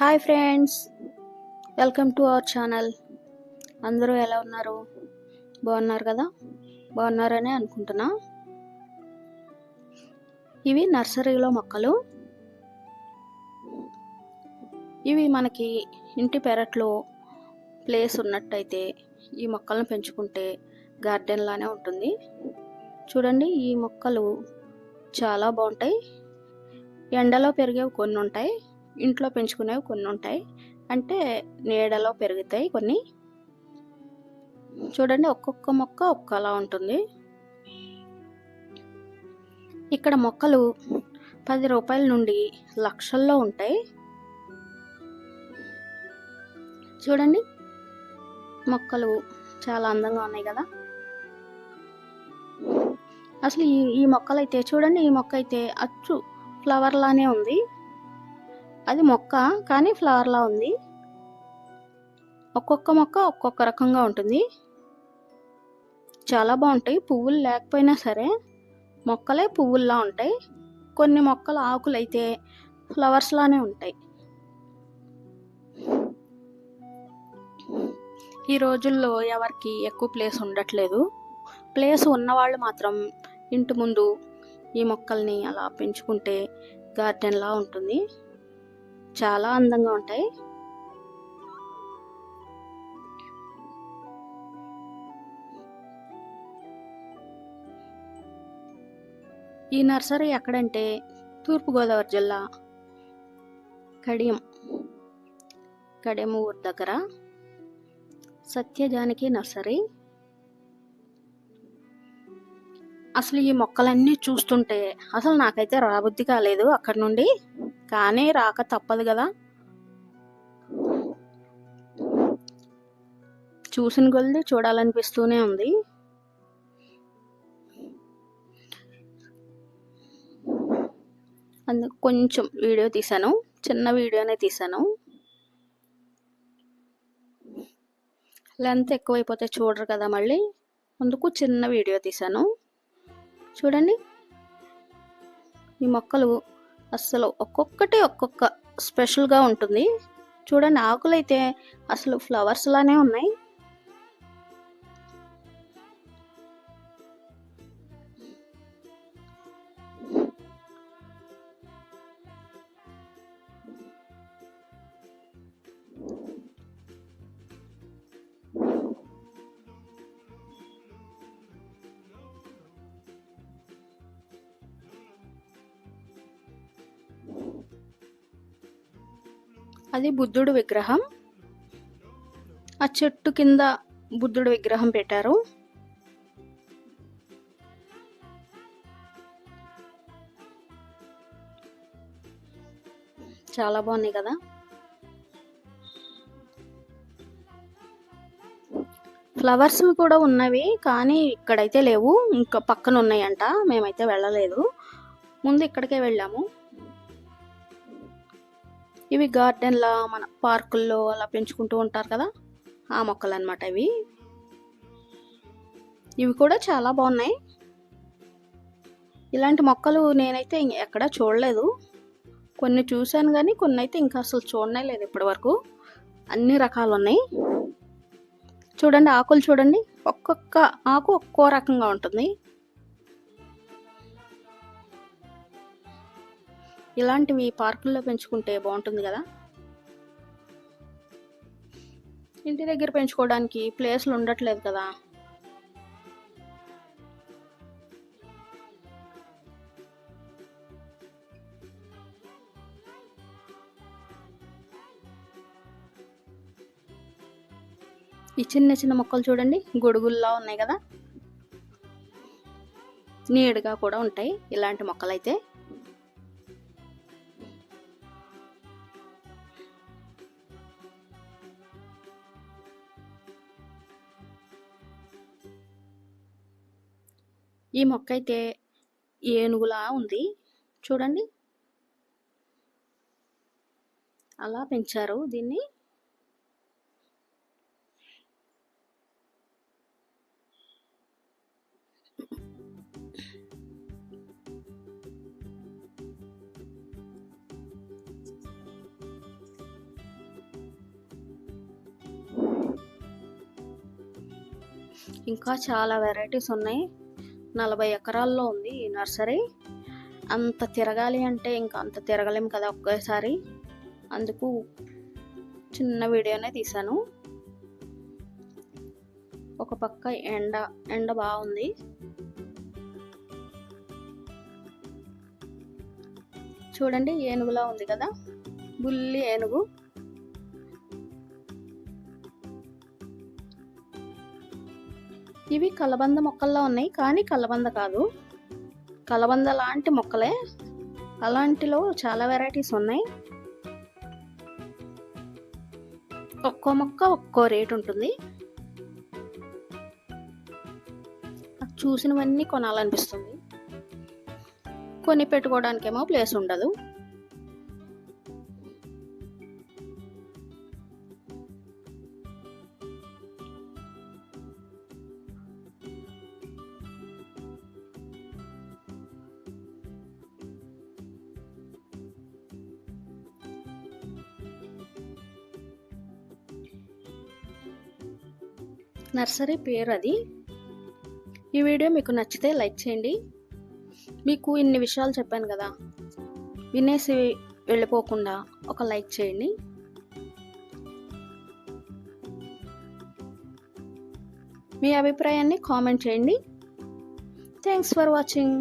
Hi friends, welcome to our channel. అందరూ ఎలా ఉన్నారు? బాగున్నారు కదా? బాగున్నారని అనుకుంటున్నా. ఇవి నర్సరీలో మొక్కలు. ఇవి మనకి ఇంటి పెరట్లో ప్లేస్ ఉన్నట్టయితే ఈ మొక్కలను పెంచుకుంటే గార్డెన్ లానే ఉంటుంది. చూడండి, ఈ మొక్కలు చాలా బాగుంటాయి. ఎండలో పెరిగేవి కొన్ని ఉంటాయి, ఇంట్లో పెంచుకునేవి కొన్ని ఉంటాయి. అంటే నీడలో పెరుగుతాయి కొన్ని. చూడండి, ఒక్కొక్క మొక్క ఒక్కలా ఉంటుంది. ఇక్కడ మొక్కలు 10 రూపాయల నుండి లక్షల్లో ఉంటాయి. చూడండి, మొక్కలు చాలా అందంగా ఉన్నాయి కదా. అసలు ఈ మొక్కలైతే చూడండి, ఈ మొక్క అయితే అచ్చు ఫ్లవర్ లానే ఉంది. అది మొక్క కానీ ఫ్లవర్ లా ఉంది. ఒక్కొక్క మొక్క ఒక్కొక్క రకంగా ఉంటుంది. చాలా బాగుంటాయి. పువ్వులు లేకపోయినా సరే మొక్కలే పువ్వుల్లా ఉంటాయి. కొన్ని మొక్కల ఆకులు అయితే ఫ్లవర్స్ లానే ఉంటాయి. ఈ రోజుల్లో ఎవరికి ఎక్కువ ప్లేస్ ఉండట్లేదు. ప్లేస్ ఉన్నవాళ్ళు మాత్రం ఇంటి ముందు ఈ మొక్కల్ని అలా పెంచుకుంటే గార్డెన్ లా ఉంటుంది. చాలా అందంగా ఉంటాయి. ఈ నర్సరీ ఎక్కడంటే తూర్పుగోదావరి జిల్లా కడియం ఊరు దగ్గర సత్యజానకి నర్సరీ. అసలు ఈ మొక్కలన్నీ చూస్తుంటే అసలు నాకైతే రాబుద్ధి కాలేదు అక్కడి నుండి, కానీ రాక తప్పదు కదా. చూసిన కొద్ది చూడాలనిపిస్తూనే ఉంది. అందుకు కొంచెం వీడియో తీశాను, చిన్న వీడియోనే తీశాను. లెంత్ ఎక్కువైపోతే చూడరు కదా మళ్ళీ, అందుకు చిన్న వీడియో తీశాను. చూడండి, ఈ మొక్కలు అస్సలు ఒక్కొక్కటి ఒక్కొక్క స్పెషల్గా ఉంటుంది. చూడండి, ఆకులైతే అసలు ఫ్లవర్స్ లానే ఉన్నాయి. అది బుద్ధుడు విగ్రహం. ఆ చెట్టు కింద బుద్ధుడు విగ్రహం పెట్టారు. చాలా బాగున్నాయి కదా. ఫ్లవర్స్ కూడా ఉన్నవి కానీ ఇక్కడైతే లేవు, ఇంకా పక్కన ఉన్నాయంట. మేమైతే వెళ్ళలేదు, ముందు ఇక్కడికే వెళ్ళాము. ఇవి గార్డెన్లా మన పార్కుల్లో అలా పెంచుకుంటూ ఉంటారు కదా, ఆ మొక్కలు అన్నమాట ఇవి. ఇవి కూడా చాలా బాగున్నాయి. ఇలాంటి మొక్కలు నేనైతే ఎక్కడా చూడలేదు. కొన్ని చూశాను కానీ కొన్ని అయితే ఇంకా అసలు చూడనే లేదు ఇప్పటి వరకు. అన్ని రకాలు ఉన్నాయి. చూడండి, ఆకులు చూడండి, ఒక్కొక్క ఆకు ఒక్కో రకంగా ఉంటుంది. ఇలాంటివి పార్కుల్లో పెంచుకుంటే బాగుంటుంది కదా. ఇంటి దగ్గర పెంచుకోవడానికి ప్లేస్లు ఉండట్లేదు కదా. ఈ చిన్న చిన్న మొక్కలు చూడండి, గొడుగుల్లా ఉన్నాయి కదా. నీడగా కూడా ఉంటాయి ఇలాంటి మొక్కలైతే. ఈ మొక్క అయితే ఏనుగులా ఉంది. చూడండి, అలా పెంచారు దీన్ని. ఇంకా చాలా వెరైటీస్ ఉన్నాయి. 40 ఎకరాల్లో ఉంది ఈ నర్సరీ. అంత తిరగాలి అంటే ఇంకా అంత తిరగలేం కదా ఒకేసారి. అందుకు చిన్న వీడియోనే తీశాను. ఒక పక్క ఎండ బాగుంది. చూడండి, ఏనుగులా ఉంది కదా, బుల్లి ఏనుగు. ఇవి కలబంద మొక్కల్లో ఉన్నాయి, కానీ కలబంద కాదు, కలబంద లాంటి మొక్కలే. అలాంటిలో చాలా వెరైటీస్ ఉన్నాయి. ఒక్కో మొక్క ఒక్కో రేట్ ఉంటుంది. చూసినవన్నీ కొనాలనిపిస్తుంది. కొని పెట్టుకోవడానికేమో ప్లేస్ ఉండదు. నర్సరీ పేరు అది. ఈ వీడియో మీకు నచ్చితే లైక్ చేయండి. మీకు ఇన్ని విషయాలు చెప్పాను కదా, వినేసి వెళ్ళిపోకుండా ఒక లైక్ చేయండి. మీ అభిప్రాయాన్ని కామెంట్ చేయండి. Thanks for watching.